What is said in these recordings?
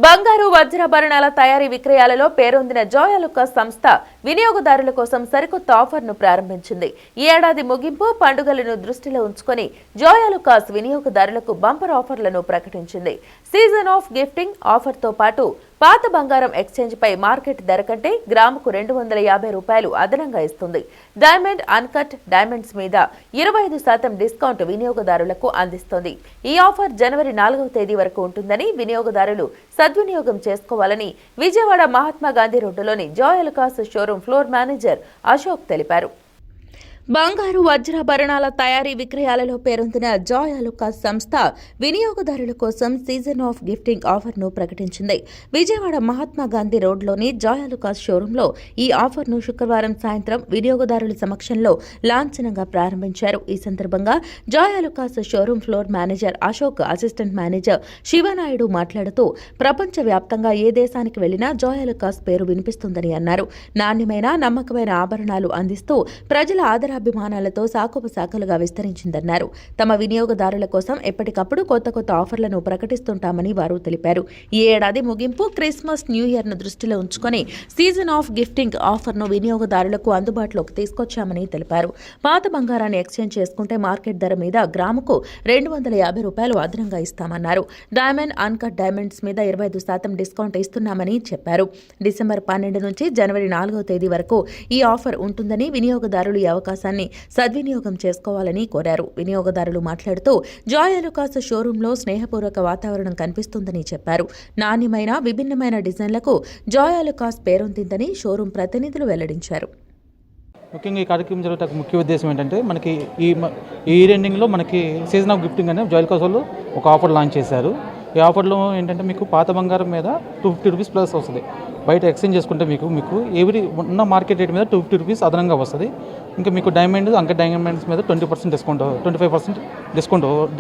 బంగారు వజ్రాభరణాల తయారీ విక్రయాలలో పేరొందిన జోయాలుకాస్ సంస్థ వినియోగదారుల కోసం సరికొత్త ఆఫర్ను ప్రారంభించింది. ఈ ఏడాది ముగింపు పండుగలను దృష్టిలో ఉంచుకొని జోయాలుకాస్ వినియోగదారులకు బంపర్ ఆఫర్లను ప్రకటించింది. సీజన్ ఆఫ్ గిఫ్టింగ్ ఆఫర్తో పాటు పాత బంగారం ఎక్స్చేంజ్ పై మార్కెట్ ధర కంటే గ్రాముకు ₹250 అదనంగా ఇస్తుంది. డైమండ్ అన్కట్ డైమండ్స్ మీద 25% డిస్కౌంట్ వినియోగదారులకు అందిస్తోంది. ఈ ఆఫర్ జనవరి 4వ తేదీ వరకు ఉంటుందని వినియోగదారులు సద్వినియోగం చేసుకోవాలని విజయవాడ మహాత్మా గాంధీ రోడ్డులోని Joyalukkas showroom floor manager Ashok తెలిపారు. బంగారు వజ్రాభరణాల తయారీ విక్రయాలలో పేరొందిన జోయాలుకాస్ సంస్థ వినియోగదారుల కోసం సీజన్ ఆఫ్ గిఫ్టింగ్ ఆఫర్ను ప్రకటించింది. విజయవాడ మహాత్మా గాంధీ రోడ్లోని జోయాలుకాస్ షోరూంలో ఈ ఆఫర్ను శుక్రవారం సాయంత్రం వినియోగదారుల సమక్షంలో లాంఛనంగా ప్రారంభించారు. ఈ సందర్భంగా Joyalukkas showroom floor manager Ashok, assistant manager Shivanaidu మాట్లాడుతూ ప్రపంచవ్యాప్తంగా ఏ దేశానికి వెళ్లినా జోయాలుకాస్ పేరు వినిపిస్తుందని అన్నారు. నాణ్యమైన, నమ్మకమైన ఆభరణాలు అందిస్తూ ప్రజల ఆదరాభిమానాలతో సాకుపసాకులుగా విస్తరించిందన్నారు. తమ వినియోగదారుల కోసం ఎప్పటికప్పుడు కొత్త ఆఫర్లను ప్రకటిస్తుంటామని వారు తెలిపారు. ఈ ఏడాది ముగింపు, క్రిస్మస్, న్యూ ఇయర్ ను దృష్టిలో ఉంచుకొని సీజన్ ఆఫ్ గిఫ్టింగ్ ఆఫర్ను వినియోగదారులకు అందుబాటులోకి తీసుకొచ్చామని తెలిపారు. పాత బంగారాన్ని ఎక్స్చేంజ్ చేసుకుంటే మార్కెట్ ధర మీద గ్రాముకు ₹250 అదనంగా ఇస్తామన్నారు. డైమండ్ అన్కట్ డైమండ్స్ మీద 25% డిస్కౌంట్ ఇస్తున్నామని చెప్పారు. డిసెంబర్ 12 నుంచి జనవరి 4వ తేదీ వరకు ఈ ఆఫర్ ఉంటుందని వినియోగదారులు ఈ అవకాశాన్ని సద్వినియోగం చేసుకోవాలని కోరారు. వినియోగదారులు మాట్లాడుతూ జోయాలుకాస్ షోరూంలో స్నేహపూర్వక వాతావరణం కనిపిస్తుందని చెప్పారు. నాణ్యమైన, విభిన్నమైన డిజైన్లకు జోయాలుకాస్ పేరొందిందని షోరూం ప్రతినిధులు వెల్లడించారు. ముఖ్యంగా ఈ కార్యక్రమం జరగడానికి ముఖ్య ఉద్దేశం ఏంటంటే, మనకి ఈ ఇయర్ ఎండింగ్లో మనకి సీజన్ ఆఫ్ గిఫ్టింగ్ అనే జోయాలుకాస్ వాళ్ళు ఒక ఆఫర్ లాంచ్ చేశారు. ఈ ఆఫర్లో ఏంటంటే మీకు పాత బంగారం మీద ₹250 ప్లస్ వస్తుంది. బయట ఎక్స్చేంజ్ చేసుకుంటే మీకు ఎవరి ఉన్న మార్కెట్ రేట్ మీద ₹250 అదనంగా వస్తుంది. ఇంకా మీకు డైమండ్, అంకట్ డైమండ్స్ మీద 20% డిస్కౌంట్, 25%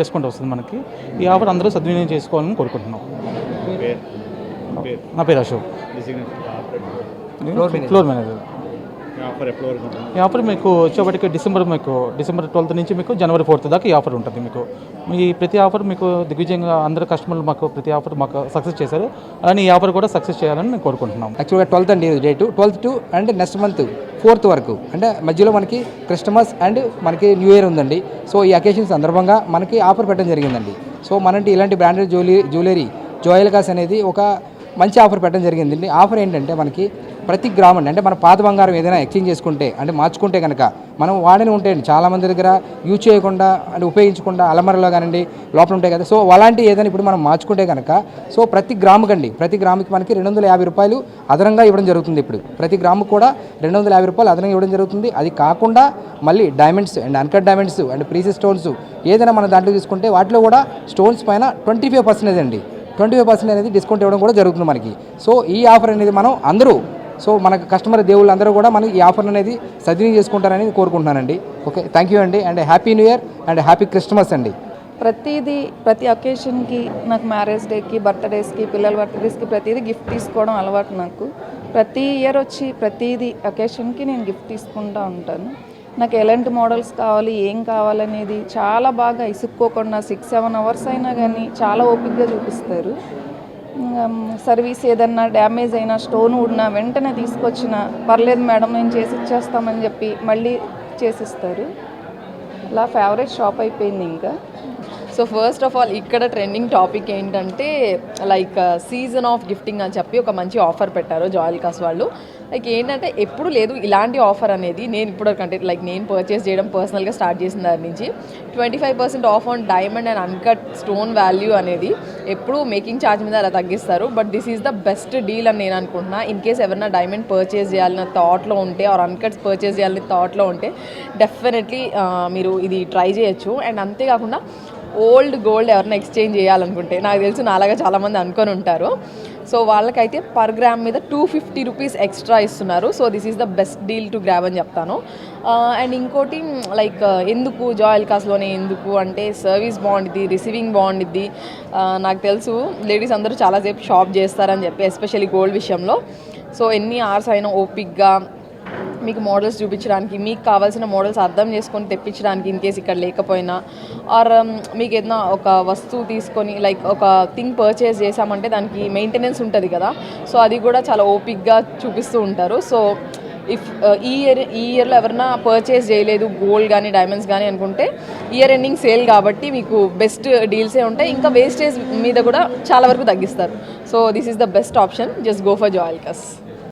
డిస్కౌంట్ వస్తుంది. మనకి ఈ ఆఫర్ అందరూ సద్వినియోగం చేసుకోవాలని కోరుకుంటున్నాం. నా పేరు అశోక్, ఫ్లోర్ మేనేజర్. ఈ ఆఫర్ మీకు వచ్చేప్పటికి డిసెంబర్ 12 నుంచి మీకు జనవరి 4 దాకా ఈ ఆఫర్ ఉంటుంది. మీకు ఈ ప్రతి ఆఫర్ మీకు దిగ్విజయంగా అందరు కస్టమర్లు మాకు ప్రతి ఆఫర్ మాకు సక్సెస్ చేశారు. అలానే ఈ ఆఫర్ కూడా సక్సెస్ చేయాలని నేను కోరుకుంటున్నాం. యాక్చువల్గా 12th అండి date, 12th to and next month 4th వరకు, అంటే మధ్యలో మనకి క్రిస్మస్ అండ్ మనకి న్యూ ఇయర్ ఉందండి. సో ఈ అకేషన్ సందర్భంగా మనకి ఆఫర్ పెట్టడం జరిగిందండి. సో మనంటే ఇలాంటి బ్రాండెడ్ జ్యువెలరీ జోయాలుకాస్ అనేది ఒక మంచి ఆఫర్ పెట్టడం జరిగిందండి. ఆఫర్ ఏంటంటే మనకి ప్రతి గ్రామ్ అంటే మన పాత బంగారం ఏదైనా ఎక్స్చేంజ్ చేసుకుంటే అంటే మార్చుకుంటే కనుక మనం వాడని ఉంటాయండి చాలామంది దగ్గర యూజ్ చేయకుండా అంటే ఉపయోగించకుండా అలమరలో కానివ్వండి లోపల ఉంటాయి కదా. సో అలాంటి ఏదైనా ఇప్పుడు మనం మార్చుకుంటే కనుక సో ప్రతి గ్రాముకి మనకి ₹250 అదనంగా ఇవ్వడం జరుగుతుంది. ఇప్పుడు ప్రతి గ్రాముకు కూడా ₹250 అదనంగా ఇవ్వడం జరుగుతుంది. అది కాకుండా మళ్ళీ diamonds and uncut diamonds and precious stones ఏదైనా మన దాంట్లో తీసుకుంటే వాటిలో కూడా స్టోన్స్ పైన 25% అండి 25% అనేది డిస్కౌంట్ ఇవ్వడం కూడా జరుగుతుంది మనకి. సో ఈ ఆఫర్ అనేది మనం అందరూ మనకు కస్టమర్ దేవుళ్ళు అందరూ కూడా మనకి ఈ ఆఫర్ అనేది సద్వినియోగం చేసుకుంటారని కోరుకుంటున్నానండి. ఓకే, థ్యాంక్ యూ అండి. And happy new year and happy Christmas అండి. ప్రతి అకేషన్కి నాకు మ్యారేజ్ డేకి, బర్త్డేస్కి, పిల్లల బర్త్డేస్కి ప్రతిదీ గిఫ్ట్ తీసుకోవడం అలవాటు నాకు. ప్రతి ఇయర్ వచ్చి ప్రతిదీ అకేషన్కి నేను గిఫ్ట్ తీసుకుంటూ ఉంటాను. నాకు ఎలాంటి మోడల్స్ కావాలి, ఏం కావాలనేది చాలా బాగా ఇసుక్కోకుండా 6-7 అవర్స్ అయినా కానీ చాలా ఓపికగా చూపిస్తారు. సర్వీస్ ఏదన్నా డ్యామేజ్ అయినా, స్టోన్ ఊడినా వెంటనే తీసుకొచ్చిన పర్లేదు మేడం నేను చేసి ఇచ్చేస్తామని చెప్పి మళ్ళీ చేసిస్తారు. అలా ఫేవరెట్ షాప్ అయిపోయింది. ఇంకా సో ఫస్ట్ ఆఫ్ ఆల్ ఇక్కడ ట్రెండింగ్ టాపిక్ ఏంటంటే లైక్ సీజన్ ఆఫ్ గిఫ్టింగ్ అని చెప్పి ఒక మంచి ఆఫర్ పెట్టారు జోయాలుకాస్ వాళ్ళు. లైక్ ఏంటంటే ఎప్పుడు లేదు ఇలాంటి ఆఫర్ అనేది. నేను ఇప్పటికంటే లైక్ నేను పర్చేస్ చేయడం పర్సనల్గా స్టార్ట్ చేసిన దాని నుంచి 25% of on diamond and uncut stone value అనేది ఎప్పుడు మేకింగ్ ఛార్జ్ మీద అలా తగ్గిస్తారు. But this is the best deal అని నేను అనుకుంటున్నా. ఇన్ కేస్ ఎవరైనా డైమండ్ పర్చేస్ చేయాలన్న థాట్లో ఉంటే ఆర్ అన్కట్స్ పర్చేస్ చేయాలని థాట్లో ఉంటే డెఫినెట్లీ మీరు ఇది ట్రై చేయొచ్చు. అండ్ అంతేకాకుండా ఓల్డ్ గోల్డ్ ఎవరైనా ఎక్స్చేంజ్ చేయాలనుకుంటే, నాకు తెలుసు నాలాగా చాలామంది అనుకొని ఉంటారు, సో వాళ్ళకైతే పర్ గ్రామ్ మీద ₹250 ఎక్స్ట్రా ఇస్తున్నారు. So this is the best deal to grab అని చెప్తాను. అండ్ ఇంకోటి లైక్ ఎందుకు జోయాలుకాస్లోనే ఎందుకు అంటే సర్వీస్ బాగుండిద్ది, రిసీవింగ్ బాగుండిద్ది. నాకు తెలుసు లేడీస్ అందరూ చాలాసేపు షాప్ చేస్తారని చెప్పి, ఎస్పెషల్లీ గోల్డ్ విషయంలో. సో ఎన్ని అవర్స్ అయినా ఓపిక్గా మీకు మోడల్స్ చూపించడానికి, మీకు కావాల్సిన మోడల్స్ అర్థం చేసుకొని తెప్పించడానికి ఇన్ కేస్ ఇక్కడ లేకపోయినా, ఆర్ మీకు ఏదైనా ఒక వస్తువు తీసుకొని లైక్ ఒక థింగ్ పర్చేస్ చేసామంటే దానికి మెయింటెనెన్స్ ఉంటుంది కదా, సో అది కూడా చాలా ఓపిక్గా చూపిస్తూ ఉంటారు. సో ఇఫ్ ఈ ఇయర్లో ఎవరైనా పర్చేస్ చేయలేదు గోల్డ్ కానీ డైమండ్స్ కానీ అనుకుంటే ఇయర్ ఎండింగ్ సేల్ కాబట్టి మీకు బెస్ట్ డీల్సే ఉంటాయి. ఇంకా వేస్టేజ్ మీద కూడా చాలా వరకు తగ్గిస్తారు. So this is the best option. Just go for జాయల్కాస్.